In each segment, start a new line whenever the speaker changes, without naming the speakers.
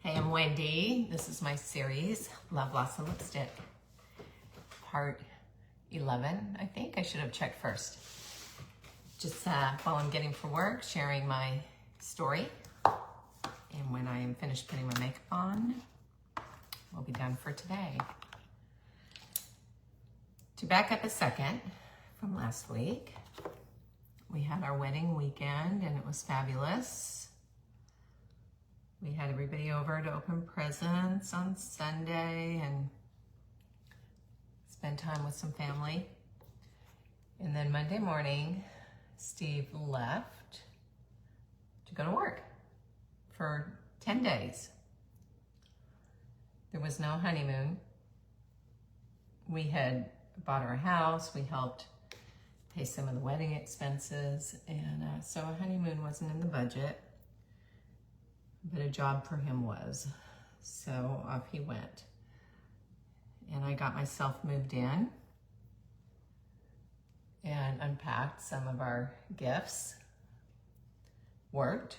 Hey, I'm Wendy. This is my series, Love, Loss, and Lipstick. Part 11, I think. I should have checked first. Just while I'm getting for work, sharing my story. And when I am finished putting my makeup on, we'll be done for today. To back up a second from last week, we had our wedding weekend and it was fabulous. We had everybody over to open presents on Sunday and spend time with some family. And then Monday morning, Steve left to go to work for 10 days. There was no honeymoon. We had bought our house, we helped pay some of the wedding expenses, and so a honeymoon wasn't in the budget. But a job for him was. So off he went. And I got myself moved in and unpacked some of our gifts. Worked.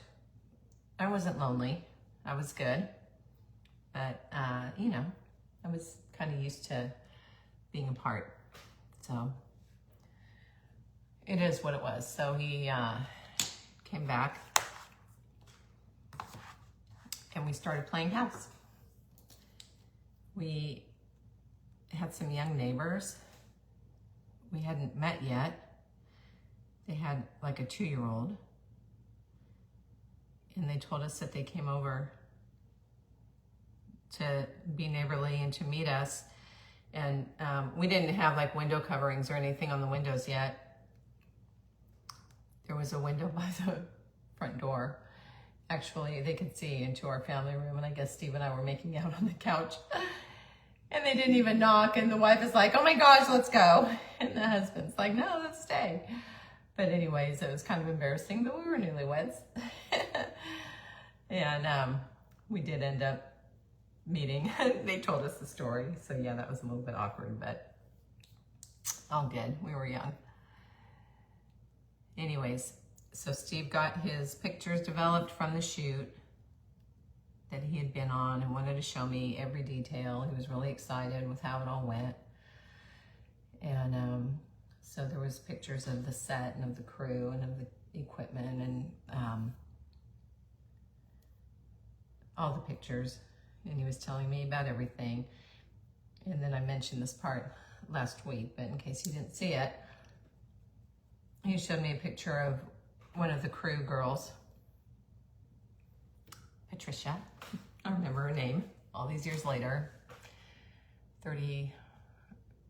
I wasn't lonely. I was good. But, I was kind of used to being apart. So it is what it was. So he came back. And we started playing house. We had some young neighbors. We hadn't met yet. They had like a 2-year-old. And they told us that they came over to be neighborly and to meet us. And we didn't have like window coverings or anything on the windows yet. There was a window by the front door. Actually, they could see into our family room, and I guess Steve and I were making out on the couch. And they didn't even knock, and the wife is like, oh my gosh, let's go. And the husband's like, no, let's stay. But anyways, it was kind of embarrassing, but we were newlyweds. And we did end up meeting. They told us the story, so yeah, that was a little bit awkward, but all good. We were young. Anyways, so Steve got his pictures developed from the shoot that he had been on and wanted to show me every detail. He was really excited with how it all went. And so there was pictures of the set and of the crew and of the equipment and all the pictures. And he was telling me about everything. And then I mentioned this part last week, but in case you didn't see it, he showed me a picture of one of the crew girls, Patricia. I remember her name all these years later, 38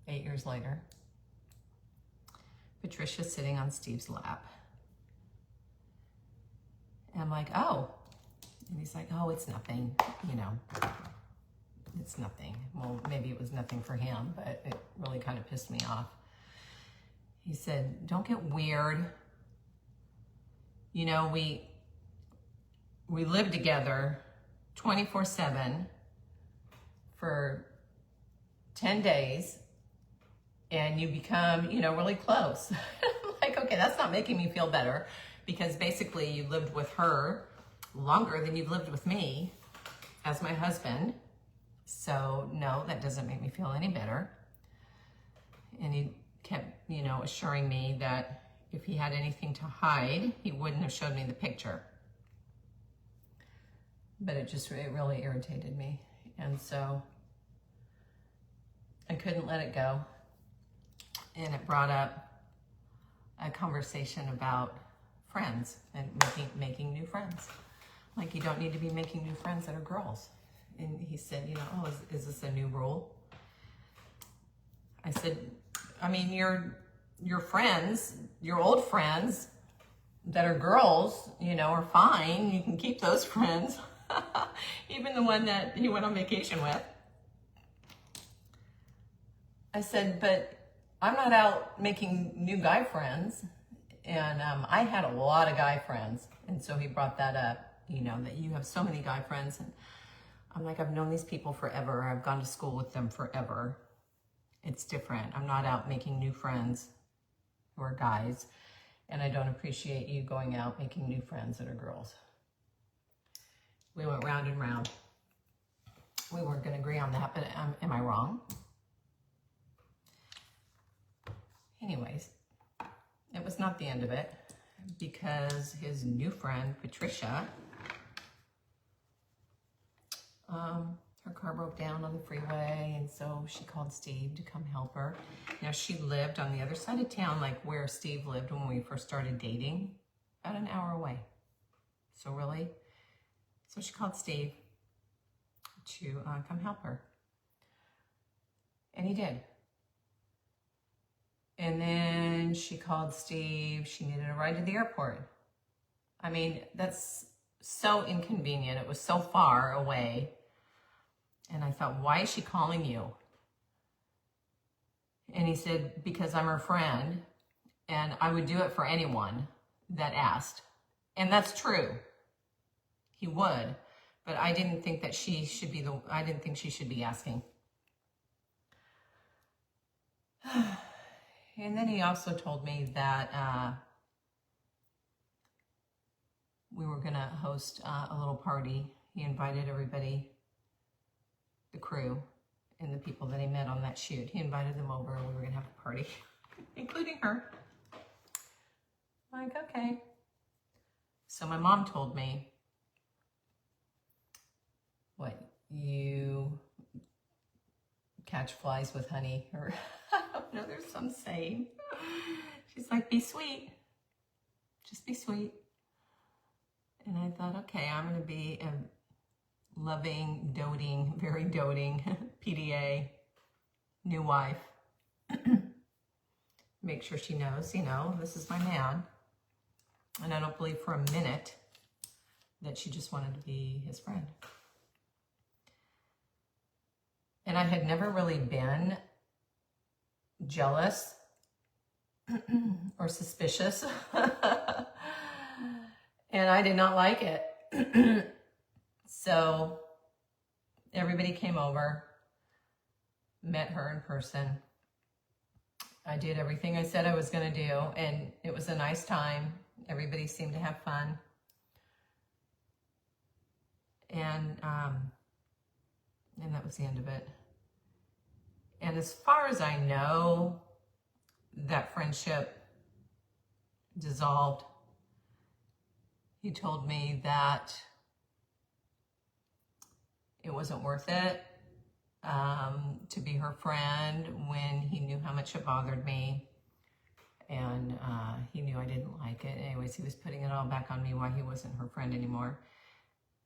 years later. Patricia sitting on Steve's lap. And I'm like, oh. And he's like, oh, it's nothing, it's nothing. Well, maybe it was nothing for him, but it really kind of pissed me off. He said, don't get weird. We lived together 24/7 for 10 days and you become, really close. I'm like, okay, that's not making me feel better because basically you lived with her longer than you've lived with me as my husband. So no, that doesn't make me feel any better. And he kept, assuring me that if he had anything to hide, he wouldn't have showed me the picture. But it really irritated me. And so I couldn't let it go. And it brought up a conversation about friends and making new friends. Like, you don't need to be making new friends that are girls. And he said, oh, is this a new rule? I said, I mean, your friends, your old friends that are girls, are fine. You can keep those friends. Even the one that he went on vacation with. I said, but I'm not out making new guy friends. And I had a lot of guy friends. And so he brought that up, that you have so many guy friends. And I'm like, I've known these people forever. I've gone to school with them forever. It's different. I'm not out making new friends who are guys, and I don't appreciate you going out making new friends that are girls. We went round and round. we weren't going to agree on that, but am I wrong? Anyways, it was not the end of it, because his new friend, Patricia, her car broke down on the freeway, and so she called Steve to come help her. Now, she lived on the other side of town, like where Steve lived when we first started dating, about an hour away. So she called Steve to come help her. And he did. And then she called Steve. She needed a ride to the airport. I mean, that's so inconvenient. It was so far away. And I thought, why is she calling you? And he said, because I'm her friend, and I would do it for anyone that asked. And that's true. He would. But I didn't think that she should be I didn't think she should be asking. And then he also told me that we were going to host a little party. He invited everybody, the crew, and the people that he met on that shoot. He invited them over, and we were going to have a party, including her. I'm like, okay. So my mom told me, what, you catch flies with honey, or I don't know, there's some saying. She's like, be sweet. Just be sweet. And I thought, okay, I'm going to be a loving, doting, very doting PDA, new wife. Make sure she knows, this is my man. And I don't believe for a minute that she just wanted to be his friend. And I had never really been jealous or suspicious. And I did not like it. So everybody came over, met her in person. I did everything I said I was going to do, and it was a nice time. Everybody seemed to have fun. And that was the end of it. And as far as I know, that friendship dissolved. He told me that it wasn't worth it to be her friend when he knew how much it bothered me. And he knew I didn't like it. Anyways, he was putting it all back on me why he wasn't her friend anymore,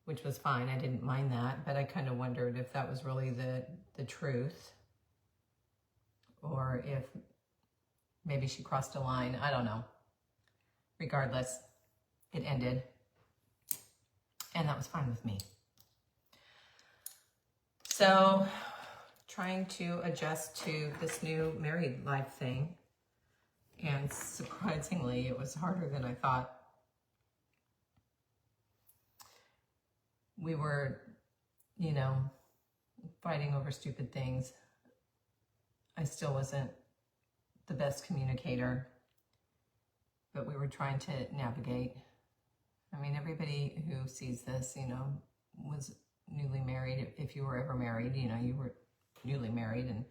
which was fine. I didn't mind that, but I kind of wondered if that was really the truth, or if maybe she crossed a line. I don't know. Regardless, it ended, and that was fine with me. So, trying to adjust to this new married life thing, and surprisingly, it was harder than I thought. We were, fighting over stupid things. I still wasn't the best communicator, but we were trying to navigate. I mean, everybody who sees this, was newly married. If you were ever married, you were newly married, and,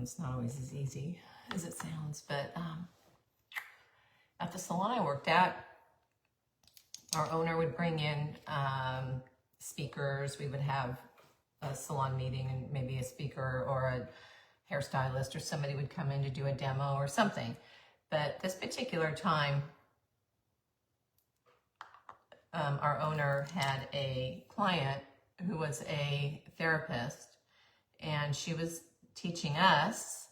it's not always as easy as it sounds. But at the salon I worked at, our owner would bring in speakers. We would have a salon meeting, and maybe a speaker or a hairstylist or somebody would come in to do a demo or something. But this particular time, our owner had a client who was a therapist, and she was teaching us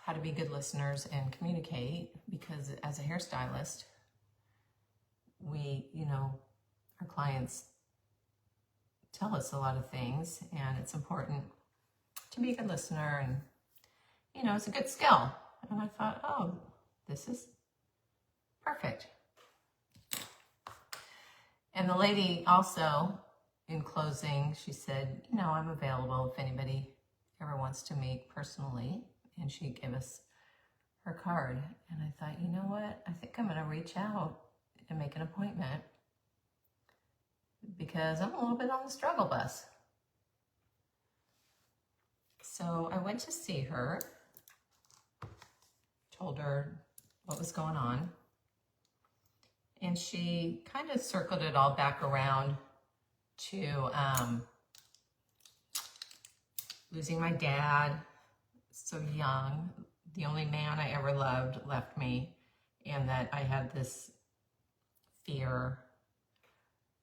how to be good listeners and communicate, because as a hairstylist, we, our clients tell us a lot of things, and it's important to be a good listener, and, it's a good skill. And I thought, oh, this is perfect. And the lady also, in closing, she said, I'm available if anybody ever wants to meet personally. And she gave us her card. And I thought, you know what? I think I'm going to reach out and make an appointment because I'm a little bit on the struggle bus. So I went to see her, told her what was going on, and she kind of circled it all back around to losing my dad so young. The only man I ever loved left me, and that I had this fear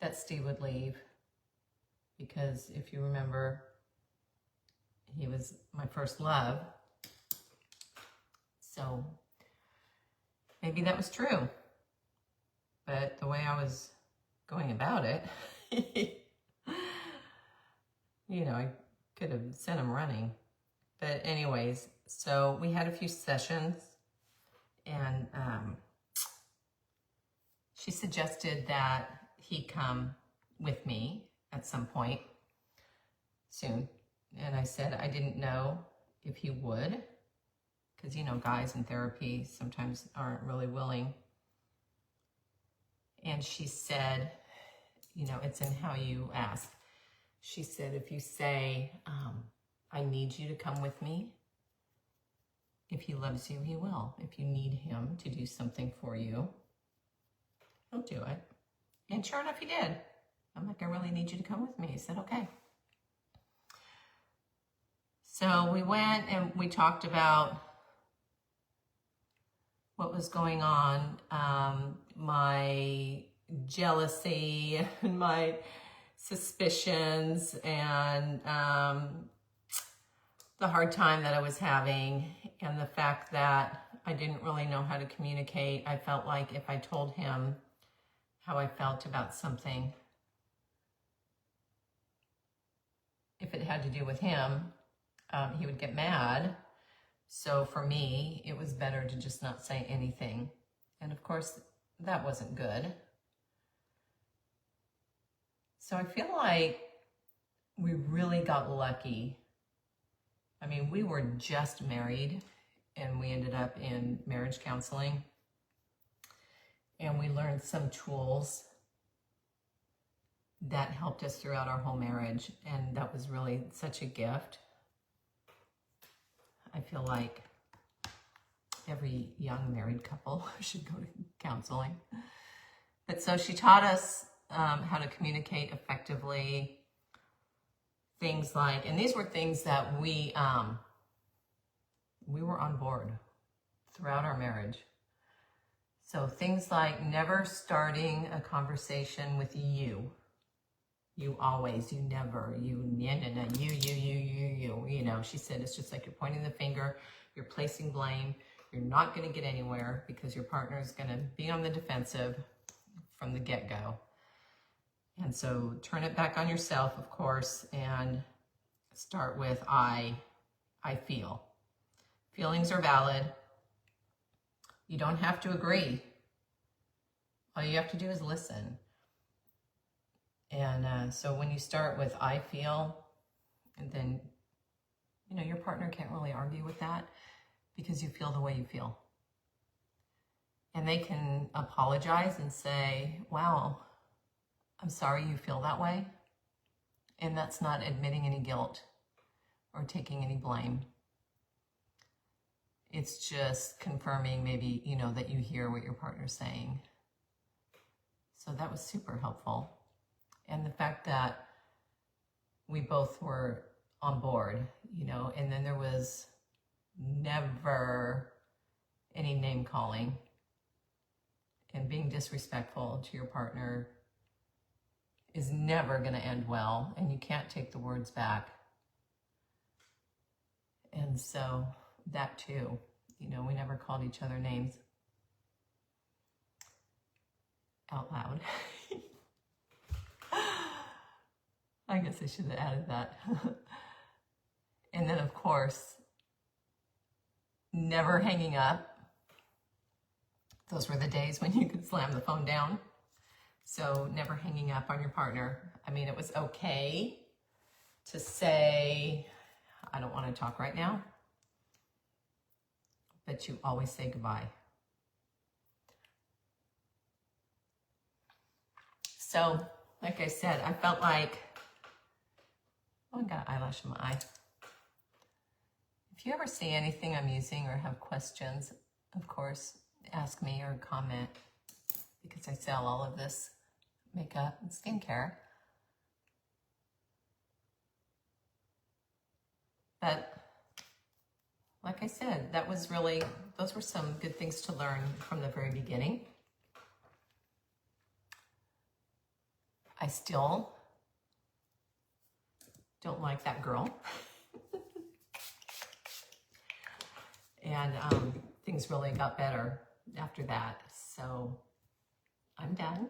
that Steve would leave, because if you remember, he was my first love. So maybe that was true, but the way I was going about it, you know, I could have sent him running. But anyways, so we had a few sessions, and she suggested that he come with me at some point soon. And I said I didn't know if he would, because, you know, guys in therapy sometimes aren't really willing. And she said, you know, it's in how you ask. She said, if you say, I need you to come with me, if he loves you, he will. If you need him to do something for you, he'll do it. And sure enough, he did. I'm like, I really need you to come with me. He said, okay. So we went and we talked about what was going on, my jealousy and my suspicions, and the hard time that I was having, and the fact that I didn't really know how to communicate. I felt like if I told him how I felt about something, if it had to do with him, he would get mad. So for me, it was better to just not say anything. And of course, that wasn't good. So I feel like we really got lucky. I mean, we were just married, and we ended up in marriage counseling. And we learned some tools that helped us throughout our whole marriage. And that was really such a gift. I feel like every young married couple should go to counseling. But so she taught us how to communicate effectively. Things like, and these were things that we were on board throughout our marriage. So things like never starting a conversation with you. You always, you never, you, no, you know, she said, it's just like you're pointing the finger, you're placing blame, you're not going to get anywhere because your partner is going to be on the defensive from the get-go. And so turn it back on yourself, of course, and start with I feel. Feelings are valid. You don't have to agree. All you have to do is listen. And so when you start with I feel, and then, you know, your partner can't really argue with that because you feel the way you feel. And they can apologize and say, wow, I'm sorry you feel that way. And that's not admitting any guilt or taking any blame. It's just confirming maybe, you know, that you hear what your partner's saying. So that was super helpful. And the fact that we both were on board, you know, and then there was never any name calling and being disrespectful to your partner is never going to end well, and you can't take the words back. And so that too, you know, we never called each other names out loud. I guess I should have added that. And then, of course, never hanging up. Those were the days when you could slam the phone down. So never hanging up on your partner. I mean, it was okay to say, I don't want to talk right now, but you always say goodbye. So like I said, I felt like, oh, I got eyelash in my eye. If you ever see anything I'm using or have questions, of course, ask me or comment, because I sell all of this makeup and skincare. But like I said, those were some good things to learn from the very beginning. I still don't like that girl. And things really got better after that. So I'm done.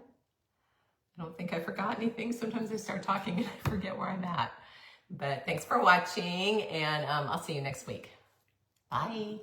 I don't think I forgot anything. Sometimes I start talking and I forget where I'm at. But thanks for watching, and I'll see you next week. Bye.